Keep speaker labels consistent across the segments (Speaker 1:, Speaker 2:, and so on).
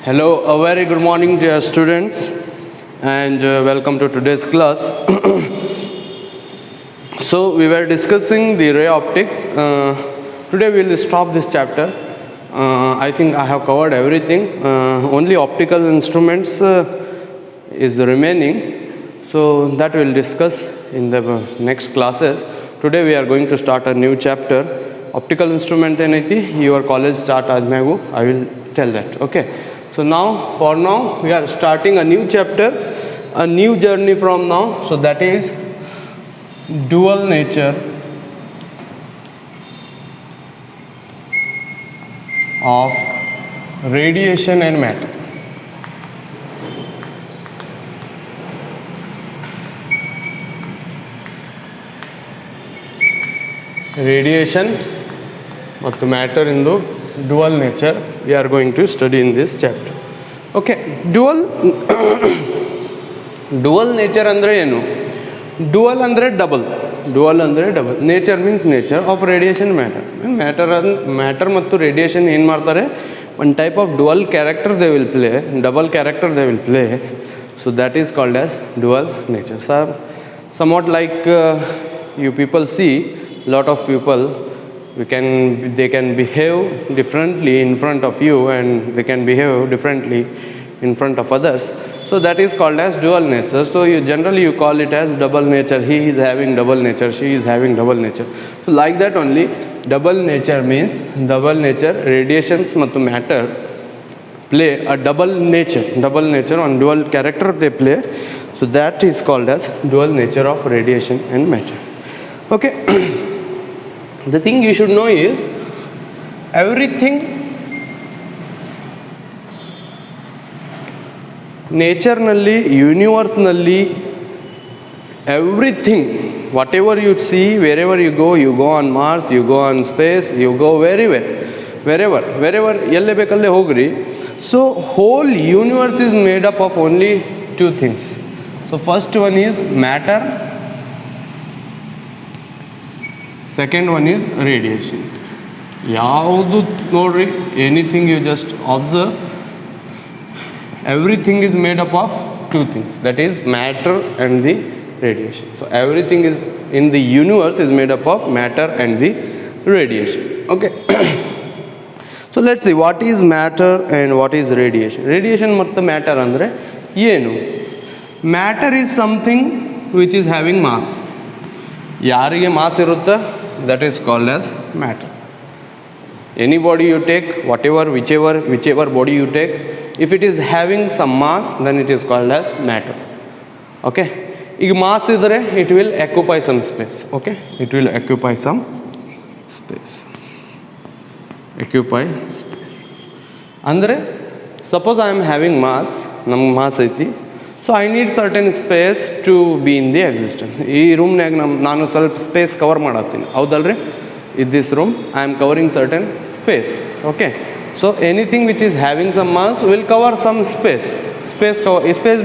Speaker 1: Hello, a very good morning to our students and welcome to today's class. So we were discussing the ray optics. Today we will stop this chapter. I think I have covered everything. Only optical instruments is remaining. So that we will discuss in the next classes. Today we are going to start a new chapter. Optical instrument ಏನೈತಿ your college start ಆದ್ಮೇಗೂ I will tell that. Okay. So for now we are starting a new chapter, a new journey from now. So that is dual nature of radiation and matter. Radiation ಮತ್ತು matter in the dual nature we are going to study in this chapter. Okay, dual nature andre ಏನು? Dual ಅಂದರೆ double. Dual ಅಂದರೆ double. Nature means nature of radiation matter. Matter ಮತ್ತು radiation ಏನು ಮಾಡ್ತಾರೆ? One type of dual character they will play, double character they will play. So that is called as dual nature. So somewhat like you people see, lot of people they can behave differently in front of you and they can behave differently in front of others. So that is called as dual nature. So generally you call it as double nature. He is having double nature, she is having double nature. So like that only, double nature means double nature. Radiations ಮತ್ತು matter play a double nature on dual character they play. So that is called as dual nature of radiation and matter. Okay. The thing you should know is everything nature nalli, universe nalli, everything, whatever you see, wherever you go on Mars, you go on space, you go wherever elle bekalle hogri. So whole universe is made up of only two things. So first one is matter, second one is radiation. ಯಾವುದು ನೋಡ್ರಿ, anything you just observe, everything is made up of two things, that is matter and the radiation. So everything is in the universe is made up of matter and the radiation. Okay. So let's see what is matter and what is radiation. Radiation ಮತ್ತು matter ಅಂದರೆ ಏನು? Matter is something which is having mass. ಯಾರಿಗೆ mass ಇರುತ್ತೆ, that is called as matter. Any body you take, whichever body you take, if it is having some mass, then it is called as matter. Okay. ಈಗ mass ಇದ್ದರೆ it will occupy some space. Okay, it will occupy some space. ಅಂದರೆ suppose I am having mass, ನಮ್ಗೆ mass ಐತಿ. So I need certain space to be in the existence. ಈ ರೂಮ್ನಾಗ ನಾನು ಸ್ವಲ್ಪ space cover ಮಾಡತ್ತೀನಿ, ಹೌದಲ್ರಿ? In this room I am covering certain space. Okay, so anything which is having some mass will cover some space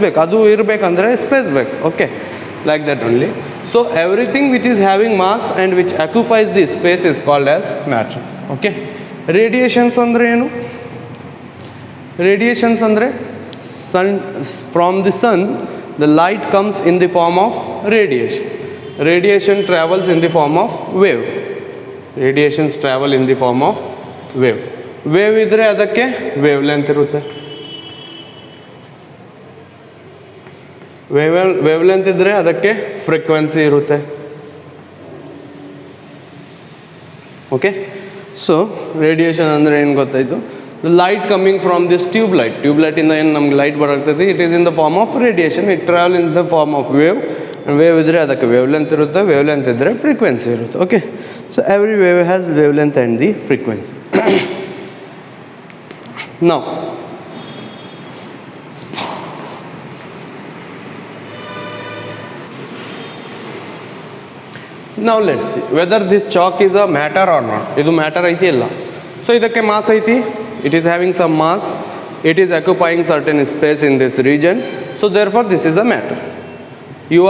Speaker 1: ಬೇಕು, ಅದು ಇರಬೇಕಂದ್ರೆ space ಬೇಕು. Okay, like that only. So everything which is having mass and which occupies the space is called as matter. Okay. Radiations ಅಂದರೆ ಏನು? Radiations ಅಂದರೆ from the sun the light comes in the form of radiation travels in the form of wave. Radiations travel in the form of wave ಇದ್ರೆ ಅದಕ್ಕೆ wave length ಇರುತ್ತೆ. Wave length ಇದ್ರೆ ಅದಕ್ಕೆ frequency ಇರುತ್ತೆ. Okay. So radiation ಅಂದರೆ ಏನು ಗೊತ್ತಾಯಿತು? The light coming from this tube light ಇಂದ ಏನು ನಮ್ಗೆ light ಬರಾಗ್ತೈತಿ, it is in the form of radiation. It travel in the form of wave. Wave ಇದ್ದರೆ ಅದಕ್ಕೆ ವೇವ್ ಲೆಂತ್ ಇರುತ್ತೆ, ವೇವ್ ಲೆಂತ್ ಇದ್ದರೆ ಫ್ರೀಕ್ವೆನ್ಸಿ ಇರುತ್ತೆ. Okay. So every wave has wave length and the frequency. Now let's see whether this chalk is a matter or not. ಇದು matter ಐತಿ ಇಲ್ಲ. So ಇದಕ್ಕೆ mass ಐತಿ, it is having some mass, it is occupying certain space in this region, so therefore this is a matter. You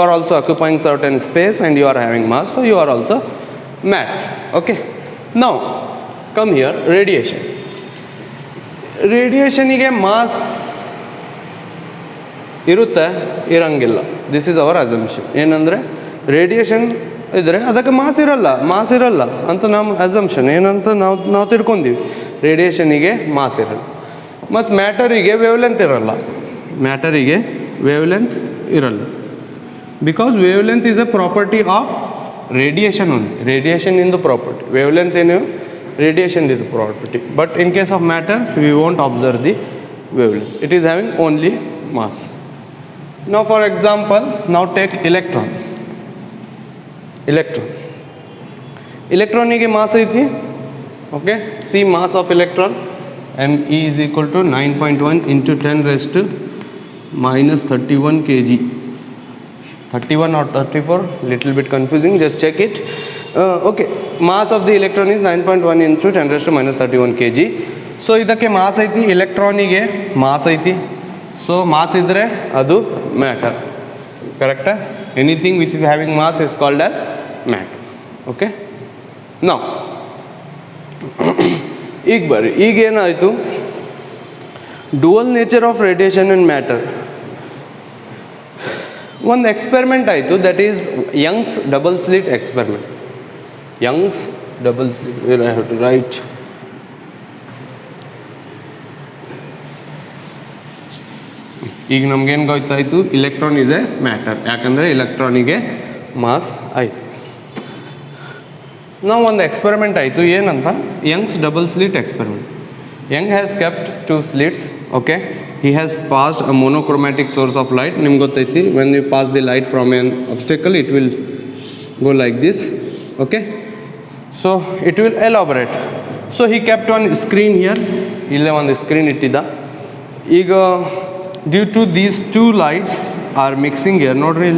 Speaker 1: are also occupying certain space and you are having mass, so you are also matter. Okay. Now come here, radiation. ರೇಡಿಯೇಷನಿಗೆ mass ಇರುತ್ತೆ, ಇರಂಗಿಲ್ಲ. This is our assumption. ಏನಂದರೆ radiation ಇದ್ದರೆ ಅದಕ್ಕೆ mass ಇರಲ್ಲ ಅಂತ ನಮ್ಮ assumption. ಏನಂತ ನಾವು ತಿಳ್ಕೊಂತೀವಿ, ರೇಡಿಯೇಷನಿಗೆ ಮಾಸ್ ಇರಲ್ಲ. ಮತ್ತು ಮ್ಯಾಟರಿಗೆ ವೇವ್ಲೆಂತ್ ಇರಲ್ಲ. Because wavelength is a property of radiation only. Radiation ಇಂದು ಪ್ರಾಪರ್ಟಿ. ವೇವ್ಲೆಂತ್ ಏನು, ರೇಡಿಯೇಷನ್ ಇದು property. But in case of matter we won't observe the wavelength. It is having only mass. Now for example, now take electron. Electronic mass ಐತಿ. Okay, see mass of electron me is equal to 9.1 into 10 raised to minus 31 kg. 31 or 34, little bit confusing, just check it. Okay, mass of the electron is 9.1 into 10 raised to minus 31 kg. So ಇದಕ್ಕೆ mass ಐತಿ, ಎಲೆಕ್ಟ್ರಾನಿಗೆ mass ಐತಿ. So mass ಇದ್ದರೆ ಅದು matter. ಕರೆಕ್ಟಾ? Anything which is having mass is called as matter. Okay, ನಾವು ಈಗ ಬರ್ರಿ, ಈಗ ಏನಾಯಿತು, dual nature of radiation and matter. ಒಂದು ಎಕ್ಸ್ಪೆರಿಮೆಂಟ್ ಆಯಿತು, that is Young's double slit experiment. Young's double slit, where I have to write. ಈಗ ನಮ್ಗೇನು ಗೊತ್ತಾಯಿತು, ಇಲೆಕ್ಟ್ರಾನ್ ಇಸ್ ಎ ಮ್ಯಾಟರ್. ಯಾಕಂದರೆ ಇಲೆಕ್ಟ್ರಾನಿಗೆ ಮಾಸ್ ಆಯಿತು. ನಾವು ಒಂದು ಎಕ್ಸ್ಪೆರಿಮೆಂಟ್ ಆಯಿತು, ಏನಂತ, Young's double slit experiment. Young has kept 2 slits. Okay, he has passed a monochromatic source of light. ನಿಮ್ಗೆ ಗೊತ್ತೈತಿ, when you pass the light from an obstacle it will go like this. Okay, so it will elaborate. So he kept one screen here. ಇಲ್ಲೇ ಒಂದು screen ಇಟ್ಟಿದ್ದ. ಈಗ due to these 2 lights are mixing here, ನೋಡ್ರಿ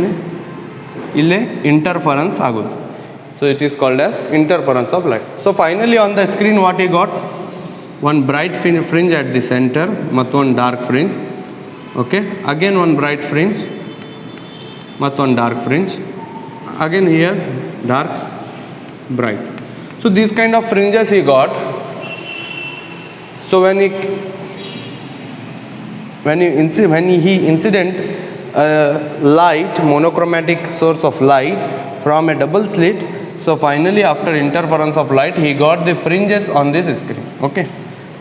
Speaker 1: ಇಲ್ಲೇ interference ಆಗೋದು. So it is called as interference of light. So finally on the screen what I got, one bright fringe at the center ಮತ್ತು one dark fringe. Okay, again one bright fringe ಮತ್ತು one dark fringe. Again here dark, bright. So these kind of fringes he got. So when he incident light, monochromatic source of light from a double slit, so finally after interference of light he got the fringes on this screen. Okay,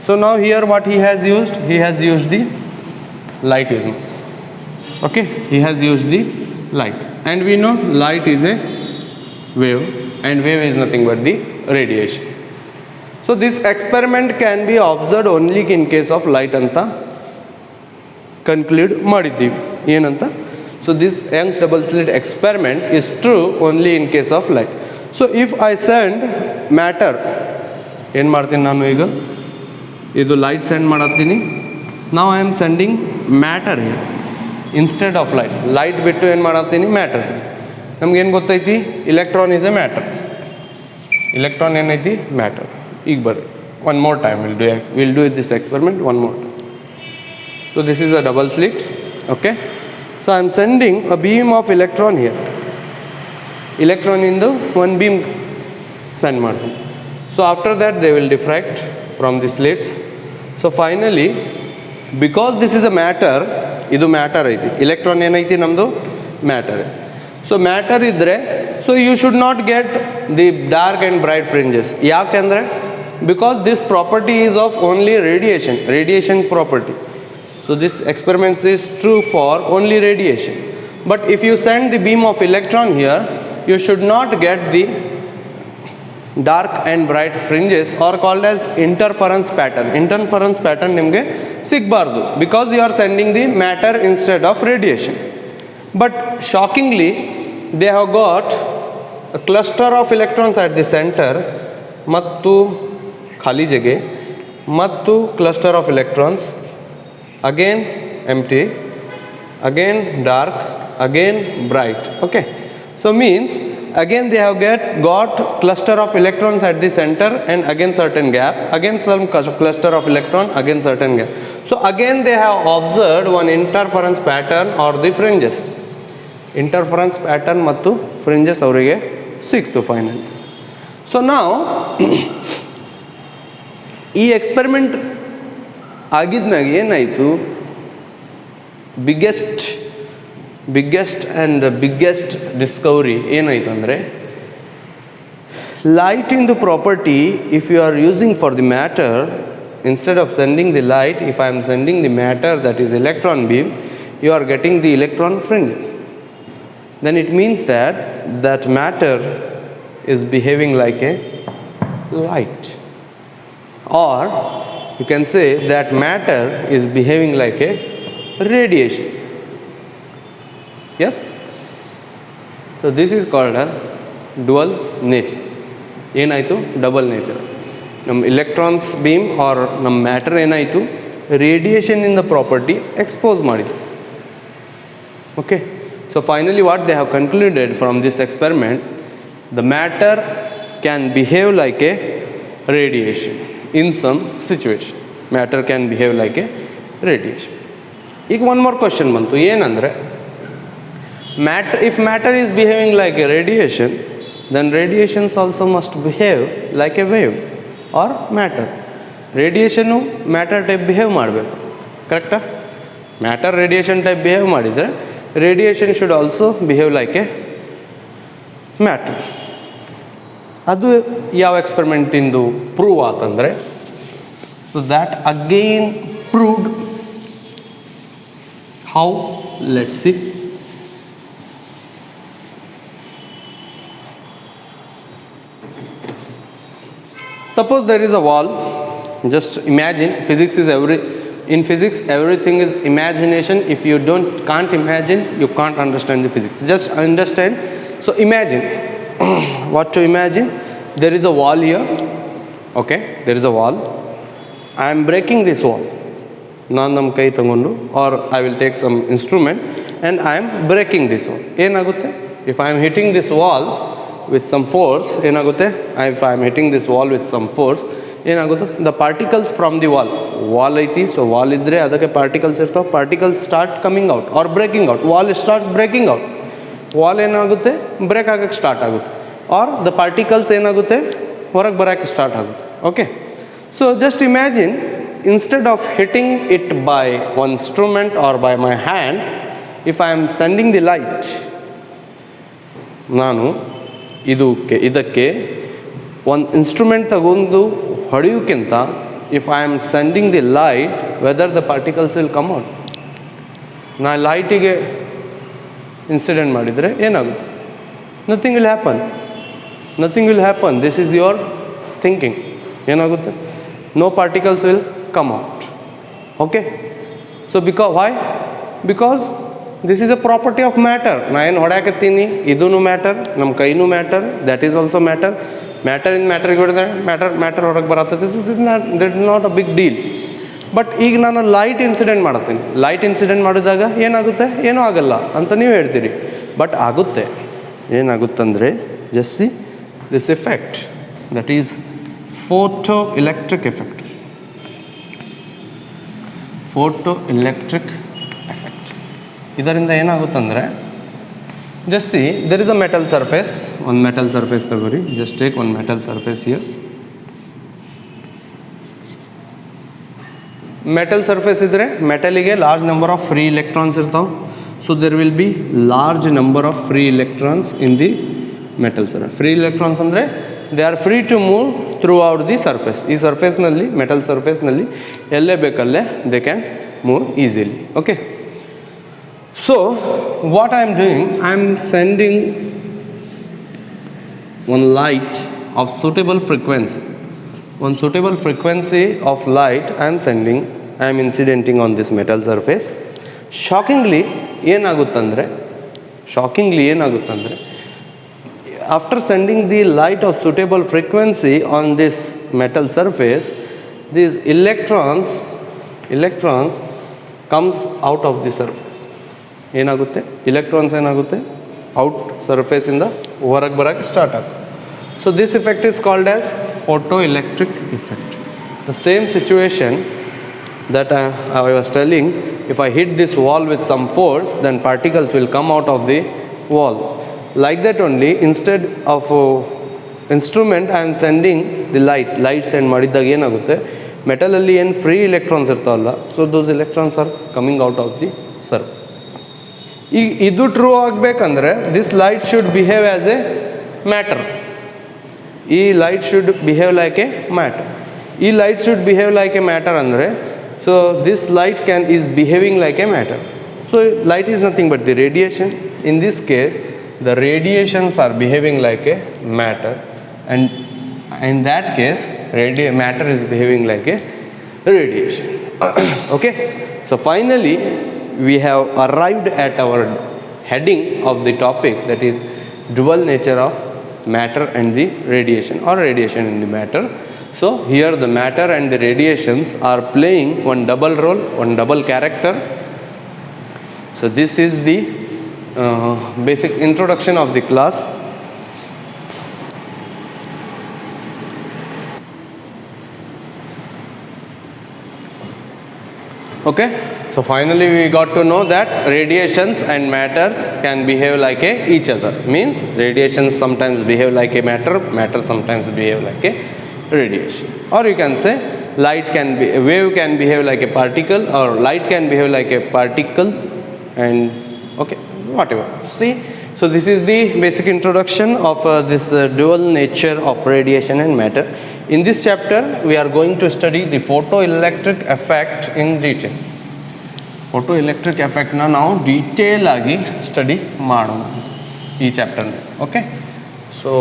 Speaker 1: so now here what he has used the light using. Okay, he has used the light, and we know light is a wave, and wave is nothing but the radiation. So this experiment can be observed only in case of light anta conclude ಮಾಡಿದ್ದೀವಿ. ಏನಂತ, so this Young's double slit experiment is true only in case of light. So if I send matter, ಏನು ಮಾಡ್ತೀನಿ ನಾನು, ಈಗ ಇದು light send ಮಾಡತ್ತೀನಿ. ನಾವು I am sending matter here instead of light. Light ಬಿಟ್ಟು ಏನು ಮಾಡತ್ತೀನಿ, ಮ್ಯಾಟರ್ ಸೆಂಡ್. ನಮ್ಗೇನು ಗೊತ್ತೈತಿ, electron is a matter. Electron ಏನೈತಿ, ಮ್ಯಾಟರ್. ಈಗ ಬರ್ರಿ, one more time will do this experiment one more time. So this is a double slit. Okay, so I am sending a beam of electron here. Electron in the one beam send martin. So after that they will diffract from the slits. So finally, because this is a matter, idu matter aiti, electron enaiti namdu matter. So matter idre, so you should not get the dark and bright fringes. Yakandre, because this property is of only radiation property. So this experiment is true for only radiation. But if you send the beam of electron here, you should not get the dark and bright fringes, or called as interference pattern. Interference pattern nimge sigbardu, because you are sending the matter instead of radiation. But shockingly, they have got a cluster of electrons at the center, mattu khali jage, mattu cluster of electrons, again empty, again dark, again bright. Okay, so means again they have got cluster of electrons at the center, and again certain gap, again some cluster of electron, again certain gap. So again they have observed one interference pattern or the fringes. Interference pattern mattu fringes avrige siktu finally. So now ಈ experiment ಆಗಿದ್ಮ್ಯಾಗ ಏನಾಯಿತು, biggest Discovery ಏನಾಯಿತು ಅಂದರೆ, light in the property, if you are using for the matter, instead of sending the light, if I am sending the matter, that is electron beam, you are getting the electron fringes. Then it means that matter is behaving like a light, or you can say that matter is behaving like a radiation. Yes, so this is called a dual nature. ಏನಾಯಿತು, double nature. ನಮ್ಮ electrons beam or ನಮ್ಮ matter ಏನಾಯಿತು, ರೇಡಿಯೇಷನ್ನಿಂದ property expose ಮಾಡಿತು. Okay, so finally what they have concluded from this experiment, the matter can behave like a radiation in some situation. Matter can behave like a radiation. ಈಗ one more question ಬಂತು, ಏನಂದರೆ if matter is behaving like a radiation, then radiations also must behave like a wave or matter. ರೇಡಿಯೇಷನ್ನು matter type behave ಮಾಡಬೇಕು, ಕರೆಕ್ಟಾ? Matter radiation type behave ಮಾಡಿದರೆ radiation should also behave like a matter. ಅದು ಯಾವ ಎಕ್ಸ್ಪೆರಿಮೆಂಟಿಂದು prove ಆತಂದರೆ, so that again proved how, let's see. Suppose there is a wall. Just imagine, in physics everything is imagination. If you can't imagine, you can't understand the physics. Just understand. So imagine what to imagine. There is a wall here. Okay, there is a wall. I am breaking this wall. Nan kai tagondu, or I will take some instrument and I am breaking this wall. Enagutte, if I am hitting this wall with some force, ಏನಾಗುತ್ತೆ, if I am hitting this wall with some force, ಏನಾಗುತ್ತೆ, the particles from the wall ಐತಿ, so wall ಇದ್ದರೆ ಅದಕ್ಕೆ particles ಇರ್ತಾವೆ, particles start coming out or breaking out. Wall starts breaking out, wall ಏನಾಗುತ್ತೆ, break ಆಗೋಕ್ಕೆ start ಆಗುತ್ತೆ, or the particles ಏನಾಗುತ್ತೆ, ಹೊರಗೆ ಬರೋಕ್ಕೆ ಸ್ಟಾರ್ಟ್ ಆಗುತ್ತೆ. Okay, so just imagine, instead of hitting it by one instrument or by my hand, if I am sending the light, ನಾನು ಇದಕ್ಕೆ ಒಂದು ಇನ್ಸ್ಟ್ರೂಮೆಂಟ್ ತಗೊಂಡು ಹೊಡೆಯೋಕ್ಕಿಂತ, if I am sending the light, whether the particles will come out. ನಾ ಲೈಟಿಗೆ incident ಮಾಡಿದರೆ ಏನಾಗುತ್ತೆ, nothing will happen. This is your thinking. ಏನಾಗುತ್ತೆ, no particles will come out. Okay, so because this is a property of matter. ನಾ ಏನು ಹೊಡ್ಯಾಕತ್ತೀನಿ, ಇದೂ matter, ನಮ್ಮ ಕೈನೂ matter, that is also matter. ಮ್ಯಾಟರಿಗೆ ಹೊಡೆದ್ರೆ ಮ್ಯಾಟರ್ ಹೊರಗೆ ಬರತ್ತೆ. That is not a big deal. But ಈಗ ನಾನು ಲೈಟ್ ಇನ್ಸಿಡೆಂಟ್ ಮಾಡತ್ತೀನಿ. ಲೈಟ್ ಇನ್ಸಿಡೆಂಟ್ ಮಾಡಿದಾಗ ಏನಾಗುತ್ತೆ, ಏನೂ ಆಗಲ್ಲ ಅಂತ ನೀವು ಹೇಳ್ತೀರಿ, ಬಟ್ ಆಗುತ್ತೆ. ಏನಾಗುತ್ತಂದರೆ, just see this effect, that is photo electric effect. ಇದರಿಂದ ಏನಾಗುತ್ತಂದರೆ, just see, there is a metal surface. ಒಂದು ಮೆಟಲ್ ಸರ್ಫೇಸ್ ತಗೋರಿ, just take one metal surface here. Metal surface ಇದ್ದರೆ ಮೆಟಲಿಗೆ large number of free electrons ಇರ್ತಾವೆ. So there will be large number of free electrons in the metal surface. Free electrons ಅಂದರೆ they are free to move throughout the surface. ಈ ಸರ್ಫೇಸ್ನಲ್ಲಿ, metal ಸರ್ಫೇಸ್ನಲ್ಲಿ ಎಲ್ಲೇ ಬೇಕಲ್ಲೇ they can move easily. Okay, so what I am doing, I am sending one light of suitable frequency. One suitable frequency of light I am sending, I am incidenting on this metal surface. Shockingly ಏನಾಗುತ್ತಂದರೆ, after sending the light of suitable frequency on this metal surface, these electrons comes out of the surface. ಏನಾಗುತ್ತೆ, electrons ಏನಾಗುತ್ತೆ, out ಸರ್ಫೇಸಿಂದ ಹೊರಗೆ ಬರೋಕ್ಕೆ start ಆಗುತ್ತೆ. So this effect is called as photo electric effect. The same situation that I was telling, if I hit this wall with some force, then particles will come out of the wall. Like that only, instead of instrument I am sending the light send ಮಾಡಿದಾಗ ಏನಾಗುತ್ತೆ, ಮೆಟಲಲ್ಲಿ ಏನು free electrons ಇರ್ತಾವಲ್ಲ, so those electrons are coming out of the surface. ಈಗ ಇದು true ಆಗಬೇಕಂದ್ರೆ this light should behave as a matter. ಈ light should behave like a matter. ಈ light should behave like a matter ಅಂದರೆ, so this light is behaving like a matter. So light is nothing but the radiation. In this case, the radiations are behaving like a matter, and in that case, matter is behaving like a radiation. Okay. So finally, we have arrived at our heading of the topic, that is dual nature of matter and the radiation, or radiation in the matter. So here the matter and the radiations are playing one double role, one double character. So this is the basic introduction of the class. Okay, so finally we got to know that radiations and matters can behave like each other. Means radiations sometimes behave like a matter, matter sometimes behave like a radiation. Or you can say light can be, a wave can behave like a particle, or light can behave like a particle, and okay, whatever. See, so this is the basic introduction of this dual nature of radiation and matter. In this chapter we are going to study the photoelectric effect in detail. Photoelectric effect na now detail agi study madona ee chapter nalli. Okay, so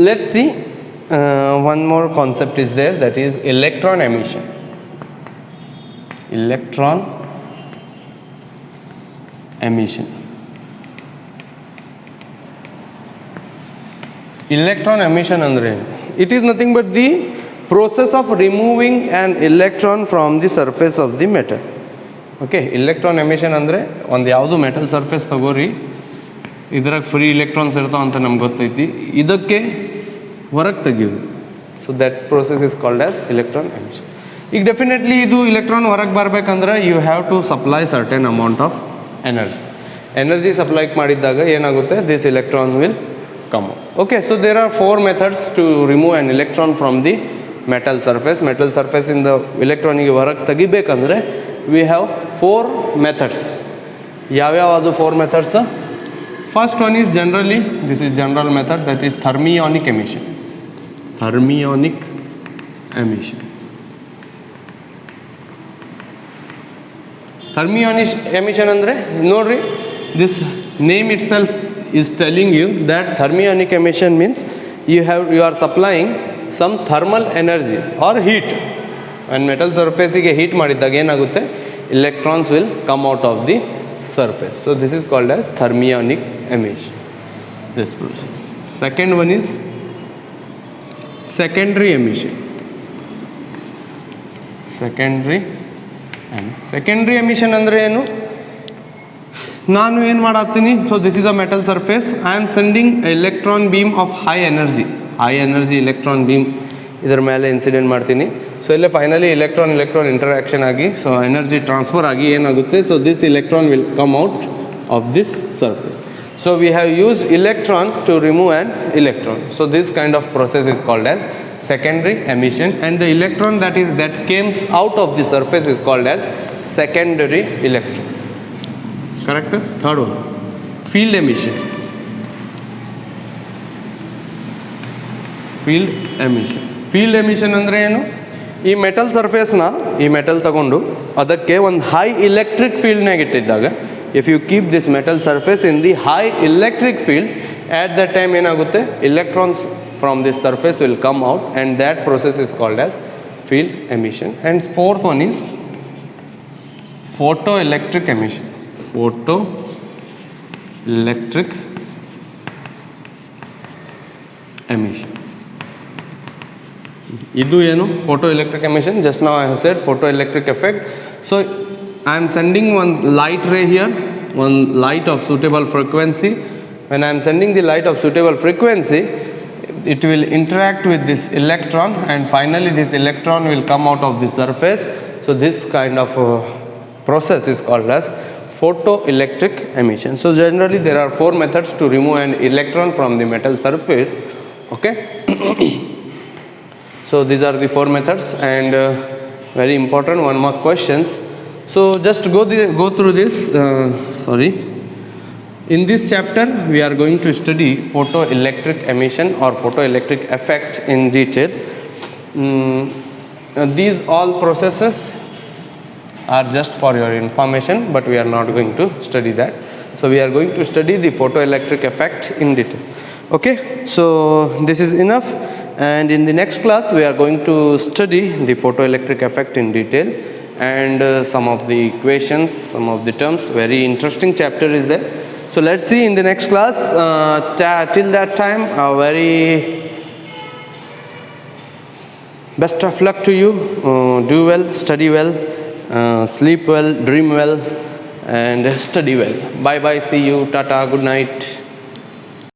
Speaker 1: let's see, one more concept is there, that is electron emission. Electron emission. Electron emission andre, it is nothing but the process of removing an electron from the surface of the metal. Okay, electron emission andre ಒಂದು ಯಾವುದು metal surface ತಗೋರಿ, ಇದ್ರಾಗ free electrons ಇರ್ತಾವ ಅಂತ ನಮ್ಗೆ ಗೊತ್ತೈತಿ, ಇದಕ್ಕೆ ಹೊರಗೆ ತೆಗಿಯೋದು. So that process is called as electron emission. ಈಗ ಡೆಫಿನೆಟ್ಲಿ ಇದು ಇಲೆಕ್ಟ್ರಾನ್ ಹೊರಗೆ ಬರಬೇಕಂದ್ರೆ you have to supply certain amount of energy supply ಮಾಡಿದ್ದಾಗ ಏನಾಗುತ್ತೆ, this electron will come out. Okay, so there are 4 methods to remove an electron from the metal surface. Metal ಸರ್ಫೇಸಿಂದ ಎಲೆಕ್ಟ್ರಾನಿಗೆ ಹೊರಗೆ ತೆಗಿಬೇಕಂದ್ರೆ ವಿ ಹ್ಯಾವ್ 4 ಮೆಥಡ್ಸ್. ಯಾವ್ಯಾವ ಅದು 4 methods? First one is generally, this is general method, that is thermionic emission. Thermionic emission. Thermionic emission ಅಂದರೆ ನೋಡ್ರಿ, this name itself is telling you that thermionic emission means you are supplying some thermal energy or heat. And metal ಸರ್ಫೇಸಿಗೆ heat ಮಾಡಿದ್ದಾಗ ಏನಾಗುತ್ತೆ, electrons will come out of the surface. So this is called as thermionic emission, this process. Second one is secondary emission. Secondary emission ಅಂದರೆ ಏನು? ನಾನು ಏನು ಮಾಡತ್ತೀನಿ, so this is a metal surface, I am sending electron beam of high energy electron beam ಇದರ ಮೇಲೆ incident ಮಾಡ್ತೀನಿ. So ಇಲ್ಲೇ finally electron interaction ಆಗಿ, ಸೊ ಎನರ್ಜಿ ಟ್ರಾನ್ಸ್ಫರ್ ಆಗಿ ಏನಾಗುತ್ತೆ, so this electron will come out of this surface. So we have used electron to remove an electron. So this kind of process is called as secondary emission, and the electron that comes out of the surface is called as secondary electron. Correct? Third one, field emission. Field emission ಅಂದರೆ ಏನು? ಈ metal ಸರ್ಫೇಸ್ನ, ಈ metal ತಗೊಂಡು ಅದಕ್ಕೆ ಒಂದು high electric ಫೀಲ್ಡ್ನಾಗ ಇಟ್ಟಿದ್ದಾಗ, if you keep this metal surface in the high electric field, at that time ಏನಾಗುತ್ತೆ, electrons from this surface will come out, and that process is called as field emission. And fourth one is photoelectric emission. Idu ಏನು photoelectric emission? Just now I have said photoelectric effect. So I am sending one light ray here, one light of suitable frequency. When I am sending the light of suitable frequency, it will interact with this electron, and finally this electron will come out of the surface. So this kind of process is called as photoelectric emission. So generally there are 4 methods to remove an electron from the metal surface. Okay. So these are the 4 methods, and very important one mark questions. So just go through this. In this chapter, we are going to study photoelectric emission or photoelectric effect in detail. These all processes are just for your information, but we are not going to study that. So we are going to study the photoelectric effect in detail. Okay, so this is enough, and in the next class we are going to study the photoelectric effect in detail, and some of the equations, some of the terms. Very interesting chapter is there. So let's see in the next class. Till that time, a very best of luck to you. Do well, study well, sleep well, dream well, and study well. Bye bye, see you, tata, good night.